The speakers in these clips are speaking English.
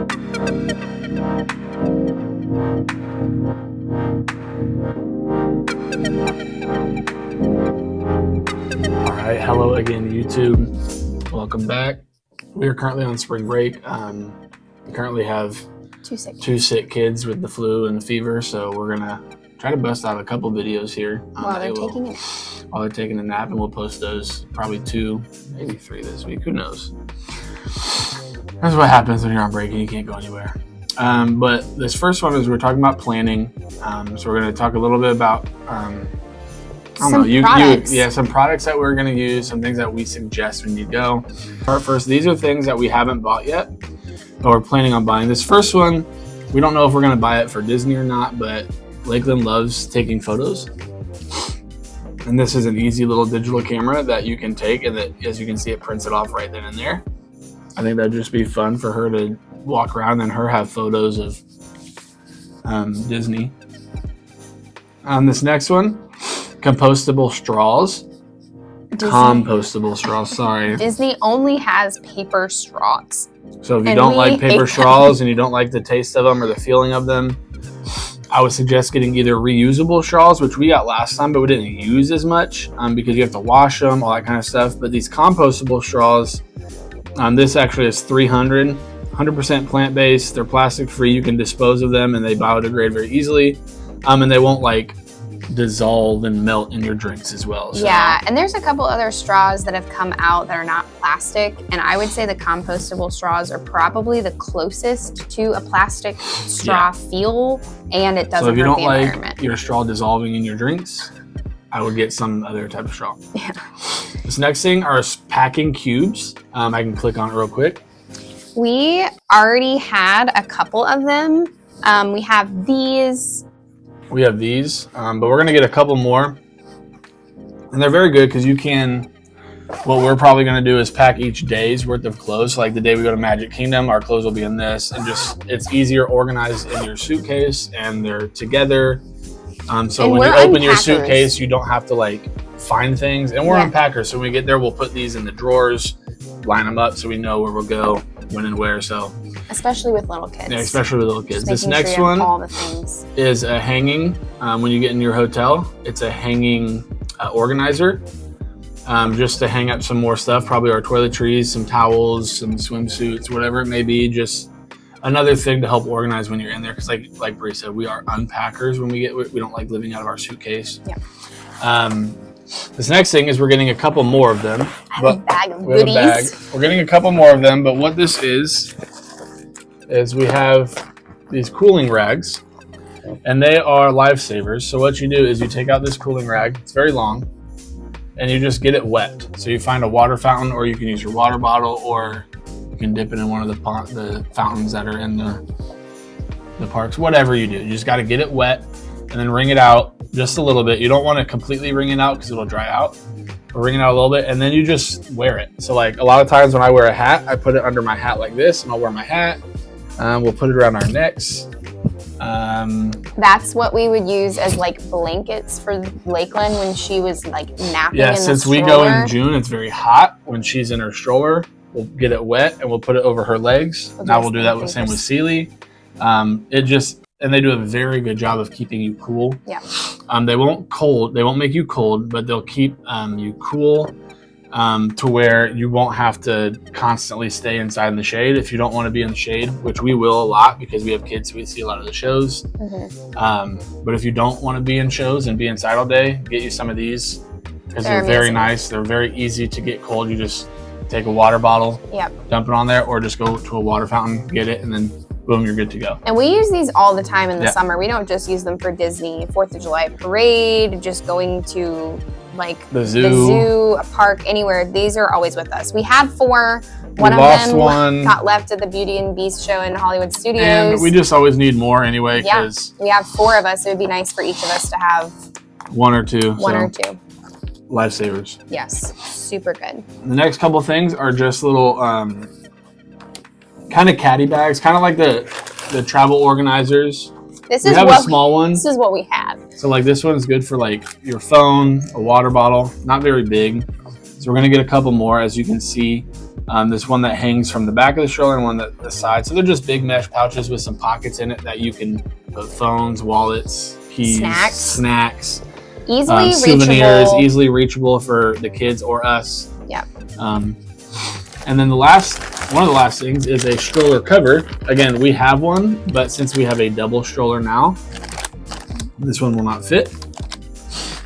All right, hello again, YouTube. Welcome back. We are currently on spring break. We currently have two sick kids with the flu and the fever, so we're gonna try to bust out a couple videos here while they're taking a nap, and we'll post those probably 2, maybe 3 this week. Who knows? That's what happens when you're on break and you can't go anywhere. But this first one is we're talking about planning. So we're going to talk a little bit about some products that we're going to use, some things that we suggest when you go. First, these are things that we haven't bought yet, but we're planning on buying. This first one, we don't know if we're going to buy it for Disney or not, but Lakeland loves taking photos. And this is an easy little digital camera that you can take, and that, as you can see, it prints it off right then and there. I think that'd just be fun for her to walk around and her have photos of Disney. This next one, compostable straws. Compostable straws, sorry. Disney only has paper straws. So if you don't like paper straws and you don't like the taste of them or the feeling of them, I would suggest getting either reusable straws, which we got last time, but we didn't use as much because you have to wash them, all that kind of stuff. But these compostable straws, this actually is 100% plant-based. They're plastic-free. You can dispose of them, and they biodegrade very easily. And they won't like dissolve and melt in your drinks as well. So. Yeah, and there's a couple other straws that have come out that are not plastic, and I would say the compostable straws are probably the closest to a plastic straw feel, and it doesn't hurt the environment. So if you don't like your straw dissolving in your drinks, I would get some other type of straw. Yeah. This next thing are packing cubes. I can click on it real quick. We already had a couple of them. We have these. We have these, but we're gonna get a couple more. And they're very good because you can, what we're probably gonna do is pack each day's worth of clothes. So like the day we go to Magic Kingdom, our clothes will be in this, and just, it's easier organized in your suitcase, and they're together. So when you open your suitcase, you don't have to like find things, and we're unpackers. So when we get there, we'll put these in the drawers, line them up so we know where we'll go, when and where. So especially with little kids. Yeah, especially with little kids. This next one one all the things. Is a hanging. When you get in your hotel, it's a hanging organizer, just to hang up some more stuff, probably our toiletries, some towels, some swimsuits, whatever it may be. Just another thing to help organize when you're in there, because like Bree said, we are unpackers when we don't like living out of our suitcase. Yeah. This next thing is we're getting a couple more of them. I have a bag of goodies. We're getting a couple more of them, but what this is we have these cooling rags, and they are lifesavers. So what you do is you take out this cooling rag, it's very long, and you just get it wet. So you find a water fountain, or you can use your water bottle, or you can dip it in one of the fountains that are in the parks. Whatever you do, you just got to get it wet and then wring it out just a little bit. You don't want to completely wring it out because it'll dry out, but wring it out a little bit, and then you just wear it. So like a lot of times when I wear a hat, I put it under my hat like this, and I'll wear my hat. We'll put it around our necks. That's what we would use as like blankets for Lakeland when she was like napping in the stroller. Since we go in June, it's very hot. When she's in her stroller, we'll get it wet and we'll put it over her legs. Now we'll do that same with Sealy. And they do a very good job of keeping you cool. Yeah. They won't make you cold, but they'll keep you cool to where you won't have to constantly stay inside in the shade if you don't want to be in the shade, which we will a lot because we have kids, so we see a lot of the shows. Mm-hmm. But if you don't want to be in shows and be inside all day, get you some of these because they're very nice. They're very easy to get cold. You just take a water bottle, dump it on there, or just go to a water fountain, get it, and then boom, you're good to go. And we use these all the time in the summer. We don't just use them for Disney, 4th of July parade, just going to like the zoo, a park, anywhere. These are always with us. We had 4. One of them got left at the Beauty and Beast show in Hollywood Studios. And we just always need more anyway. Yeah, we have 4 of us. It would be nice for each of us to have 1 or 2. One or two. Lifesavers. Yes, super good. The next couple things are just little kind of caddy bags, kind of like the travel organizers. This we is have a small one. This is what we had. So like this one's good for like your phone, a water bottle, not very big. So we're gonna get a couple more. As you can see, There's one that hangs from the back of the stroller and one that the side. So they're just big mesh pouches with some pockets in it that you can put phones, wallets, keys, snacks, easily souvenirs, reachable. easily reachable for the kids or us. Yeah. And then one of the last things is a stroller cover. Again, we have one, but since we have a double stroller now, this one will not fit.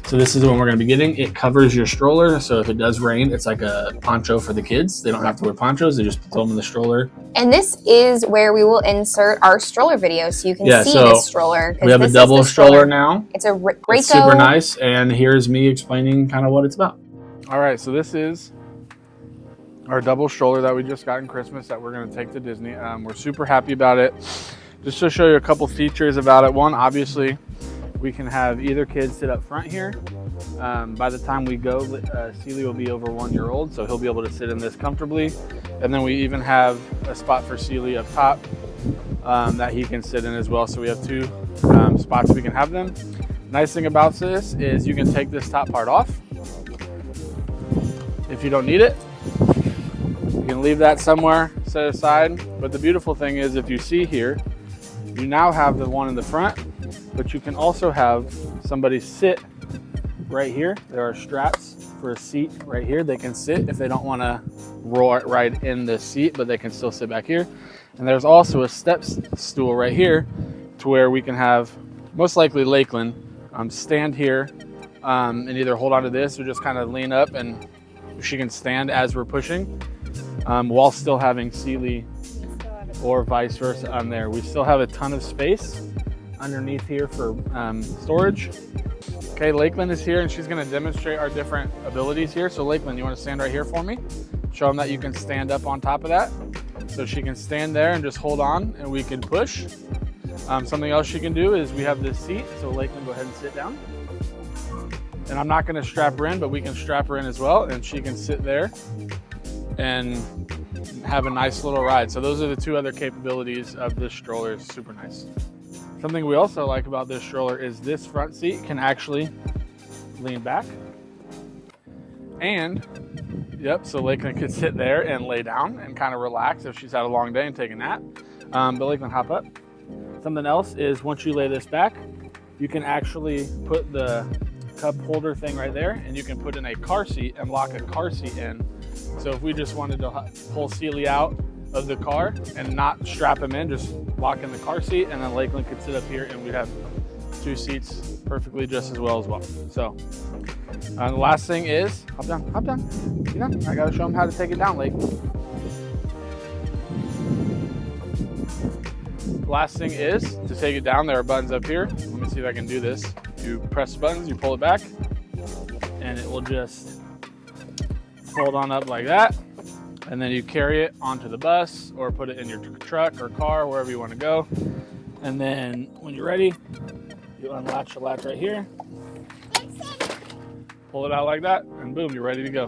So this is the one we're going to be getting. It covers your stroller, so if it does rain, it's like a poncho for the kids. They don't have to wear ponchos. They just throw them in the stroller. And this is where we will insert our stroller video, so you can see this stroller. We have a double stroller now. It's a Graco. It's super nice, and here's me explaining kind of what it's about. All right, so this is our double stroller that we just got in Christmas that we're going to take to Disney. We're super happy about it. Just to show you a couple features about it. One, obviously, we can have either kid sit up front here. By the time we go, Sealy will be over 1 year old, so he'll be able to sit in this comfortably. And then we even have a spot for Sealy up top that he can sit in as well. So we have two spots we can have them. Nice thing about this is you can take this top part off if you don't need it. You can leave that somewhere set aside. But the beautiful thing is, if you see here, you now have the one in the front, but you can also have somebody sit right here. There are straps for a seat right here. They can sit if they don't want to ride in the seat, but they can still sit back here. And there's also a step stool right here to where we can have, most likely Lakeland, stand here and either hold on to this or just kind of lean up, and she can stand as we're pushing while still having Sealy or vice versa on there. We still have a ton of space underneath here for storage. Okay, Lakeland is here and she's going to demonstrate our different abilities here. So Lakeland, you want to stand right here for me? Show them that you can stand up on top of that. So she can stand there and just hold on and we can push. Something else she can do is we have this seat. So Lakeland, go ahead and sit down. And I'm not going to strap her in, but we can strap her in as well. And she can sit there and have a nice little ride. So those are the two other capabilities of this stroller. It's super nice. Something we also like about this stroller is this front seat can actually lean back. And, yep, so Lakeland could sit there and lay down and kind of relax if she's had a long day and take a nap. But Lakeland, hop up. Something else is once you lay this back, you can actually put the cup holder thing right there, and you can put in a car seat and lock a car seat in. So if we just wanted to pull Sealy out of the car and not strap him in, just lock in the car seat, and then Lakeland could sit up here and we'd have two seats perfectly just as well. So the last thing is, hop down, get down. I gotta show him how to take it down, Lake. Last thing is to take it down. There are buttons up here. Let me see if I can do this. You press the buttons, you pull it back, and it will just fold on up like that. And then you carry it onto the bus or put it in your truck or car, wherever you want to go. And then when you're ready, you unlatch the latch right here, pull it out like that, and boom, you're ready to go.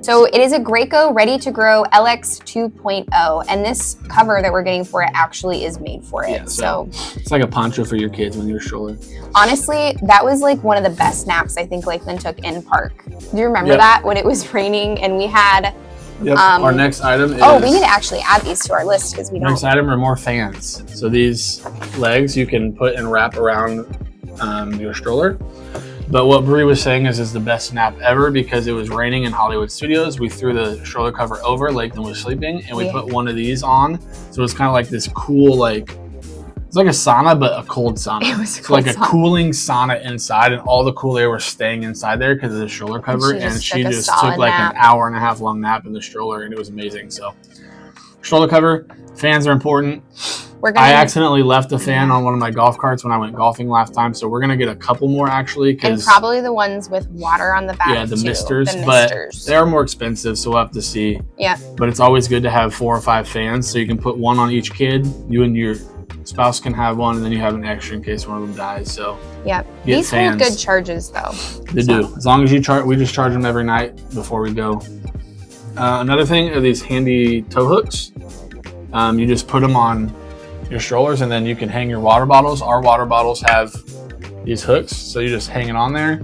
So it is a Graco Ready to Grow LX 2.0, and this cover that we're getting for it actually is made for it. Yeah, so it's like a poncho for your kids when you're strolling. Honestly, that was like one of the best naps I think Lakeland took in park. Do you remember that when it was raining and we had? Yep. Our next item is... Oh, we need to actually add these to our list because we don't. Next item are more fans. So these legs you can put and wrap around your stroller. But what Bree was saying is the best nap ever because it was raining in Hollywood Studios. We threw the stroller cover over, Lakeland was sleeping, and we put one of these on. So it's kind of like this cool, like, it's like a sauna, but a cold sauna. It was so like a cooling sauna inside, and all the cool air was staying inside there because of the stroller cover. And she just took like an hour and a half long nap in the stroller, and it was amazing. So stroller cover, fans are important. I accidentally left a fan on one of my golf carts when I went golfing last time, so we're gonna get a couple more actually. And probably the ones with water on the back. Yeah, the misters, but they are more expensive, so we'll have to see. Yeah. But it's always good to have 4 or 5 fans, so you can put one on each kid. You and your spouse can have one, and then you have an extra in case one of them dies. So yeah, these hold good charges though. They do, as long as you charge. We just charge them every night before we go. Another thing are these handy tow hooks. You just put them on your strollers, and then you can hang your water bottles. Our water bottles have these hooks, so you just hang it on there.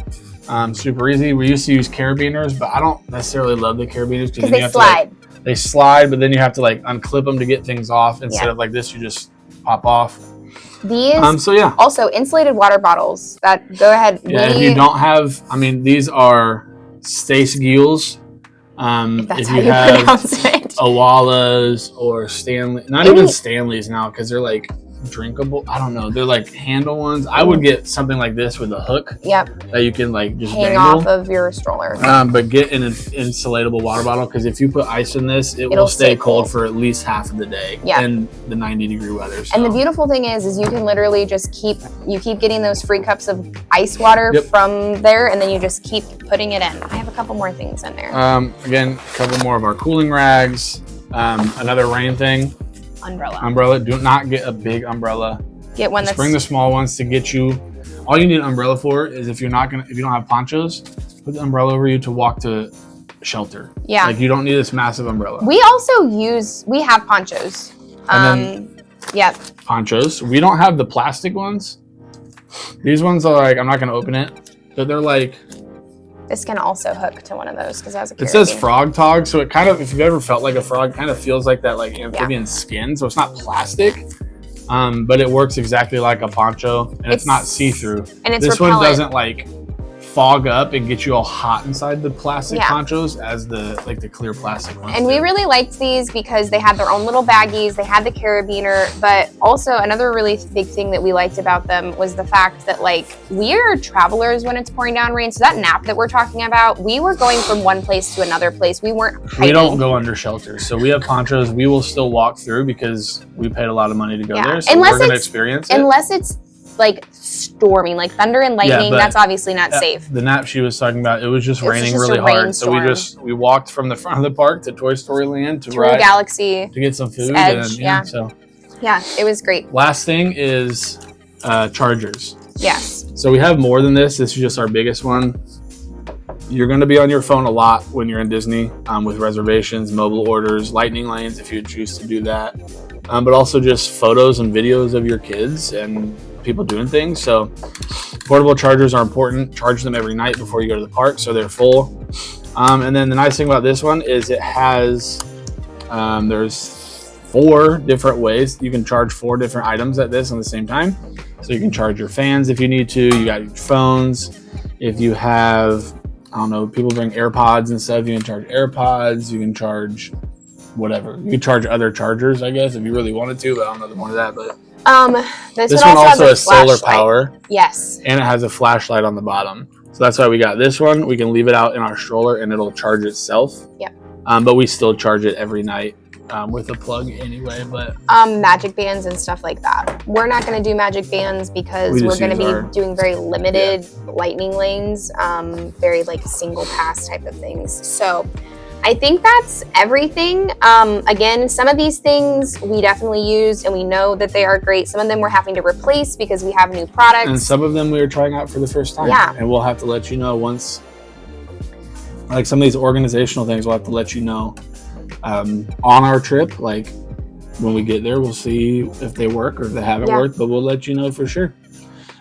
Super easy. We used to use carabiners, but I don't necessarily love the carabiners because they slide. They slide, but then you have to like unclip them to get things off instead of like this. You just pop off. These so yeah. Also insulated water bottles. That go ahead. Yeah, if you don't have, I mean, these are Stace Gills. If you have Awalas or Stanley, not even Stanleys now because they're like drinkable. I don't know. They're like handle ones. I would get something like this with a hook. Yep. That you can like just hang dangle off of your stroller. But get an insulatable water bottle because if you put ice in this, it'll stay cold for at least half of the day. Yeah. In the 90-degree weather. So. And the beautiful thing is you can literally just keep getting those free cups of ice water from there, and then you just keep putting it in. I have a couple more things in there. Again, a couple more of our cooling rags. Another rain thing. Umbrella. Do not get a big umbrella. Get one Just bring the small ones to get you. All you need an umbrella for is if you don't have ponchos, put the umbrella over you to walk to shelter. Yeah. Like you don't need this massive umbrella. We have ponchos. Yep. Ponchos. We don't have the plastic ones. These ones are like, I'm not going to open it, but they're like. This can also hook to one of those because it has a carabiner. It says frog tog, so it kind of, if you've ever felt like a frog, it kind of feels like that like amphibian skin. So it's not plastic, but it works exactly like a poncho, and it's not see-through. And it's this repellent. one doesn't like fog up and get you all hot inside the plastic ponchos as the clear plastic ones. And we really liked these because they had their own little baggies, they had the carabiner, but also another really big thing that we liked about them was the fact that like we are travelers when it's pouring down rain. So that nap that we're talking about, we were going from one place to another place. We weren't hiding. We don't go under shelters. So we have ponchos. We will still walk through because we paid a lot of money to go there. So we're going to experience it. Unless it's like storming, like thunder and lightning, that's obviously not safe. The nap she was talking about, it was just raining really hard. So we walked from the front of the park to Toy Story Land to Ride Galaxy to get some food. Edge, and, so it was great. Last thing is chargers. Yes. So we have more than this. This is just our biggest one. You're going to be on your phone a lot when you're in Disney with reservations, mobile orders, lightning lanes if you choose to do that, but also just photos and videos of your kids and people doing things. So portable chargers are important. Charge them every night before you go to the park so they're full. And then the nice thing about this one is it has there's 4 different ways you can charge 4 different items at this on the same time. So you can charge your fans if you need to. You got your phones. If you have, I don't know, people bring AirPods and stuff, you can charge AirPods. You can charge whatever. You can charge other chargers, I guess, if you really wanted to, but I don't know the more of that. But this one also has solar power. Yes. And it has a flashlight on the bottom. So that's why we got this one. We can leave it out in our stroller and it'll charge itself. Yep. But we still charge it every night with a plug anyway. But magic bands and stuff like that. We're not going to do magic bands because we're going to be doing very limited lightning lanes, very like single pass type of things. So I think that's everything. Again, some of these things we definitely use and we know that they are great. Some of them we're having to replace because we have new products. And some of them we are trying out for the first time. Yeah. And we'll have to let you know once, like some of these organizational things, we'll have to let you know on our trip. Like when we get there, we'll see if they work or if they haven't worked, but we'll let you know for sure.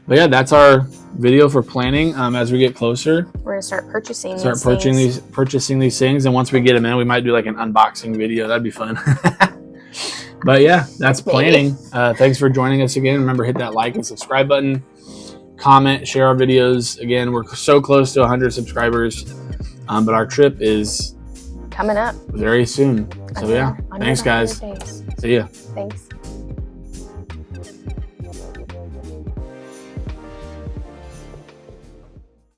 But yeah, that's our video for planning. As we get closer, we're gonna start purchasing these things, and once we get them in, we might do like an unboxing video. That'd be fun. But yeah, that's planning. Thanks for joining us again. Remember, hit that like and subscribe button, comment, share our videos. Again, we're so close to 100 subscribers, but our trip is coming up very soon. So yeah, thanks guys. See ya. Thanks.